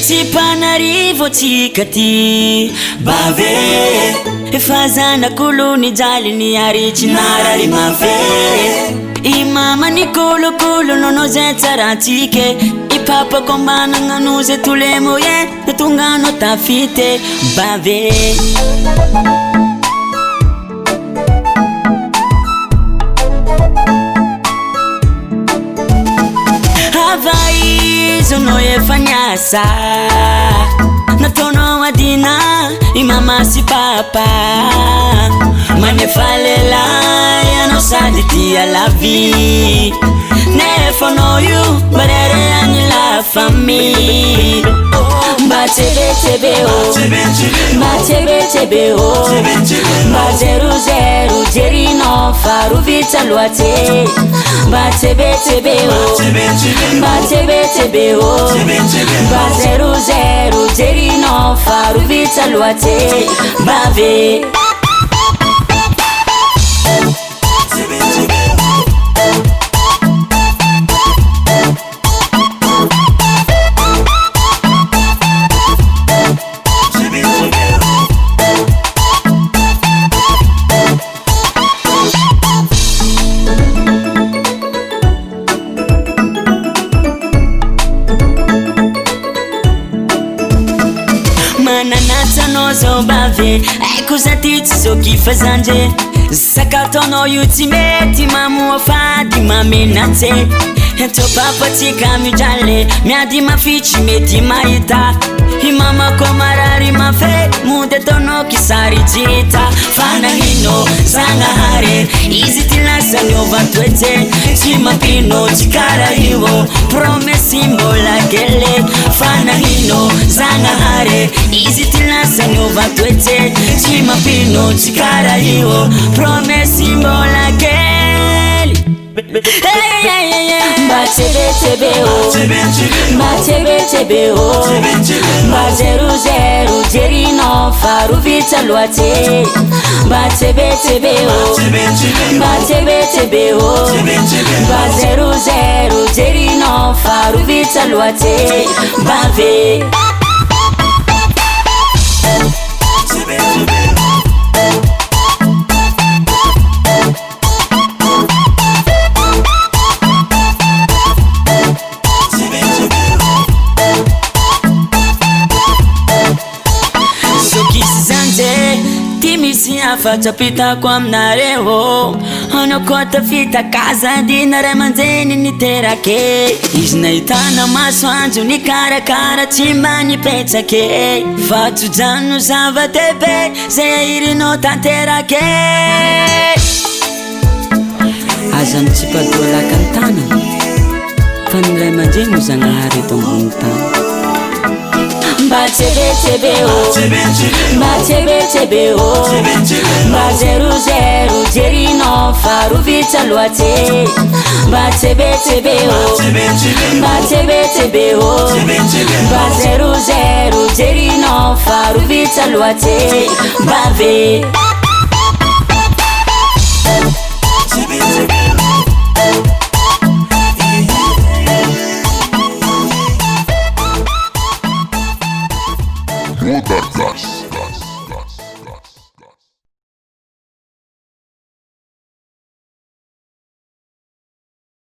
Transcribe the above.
tsy mpanarivo tsika ty bave efa zanakolo ny jaly ny aritsy narary mave I mama ny kolokolo nono zay tsaratsike I papa ko managno zay tolemo ye tongano tafite bave Zono efa niasa nataonao adina I mama sy papa manefa lelahy anao sady tia la vie nefa anao io marere any la famille mba tsebetsebe o mba tsebetsebe o mba 00 jerinao farovitsa loatse mba tsebetsebe o mba tsebetsebe o mba 00 jerinao farovitsa loatse bave Zo bave cosa ti so chi fa zanje sakatono io ti metti mamu fadi mamenazze ento papa ti cambio gialle mia di ma fici metti maita I mama komarari ma fe mude tono kisari jita fana hino zanga hare easy tilasa nyova twete chima pino chikara hivo promesi mbola gele fana hino zanga hare easy tilasa nyova twete chima pino chikara hivo promesi mbola gele mba tsebetsebe o mba tsebetsebe o mba 00 jerinao farovitsa loatse mba tsebetsebe o mba tsebetsebe o mba 00 jerinao farovitsa loatse bave Fatapita kwa mnareo Anokota fita kaza dinare manzeni niterake Iznaitana maswanju ni karakara chimba ni petsake Fatu janu zava tepe Zeiri no tanterake Azam chipa dola kantana Fanilai manzeni zangahari tongmuntana mba tsebetsebe o mba tsebetsebe o mba 00 jerinao farovitsa loatse mba tsebetsebe o mba tsebetsebe o mba 00 jerinao farovitsa loatse bave What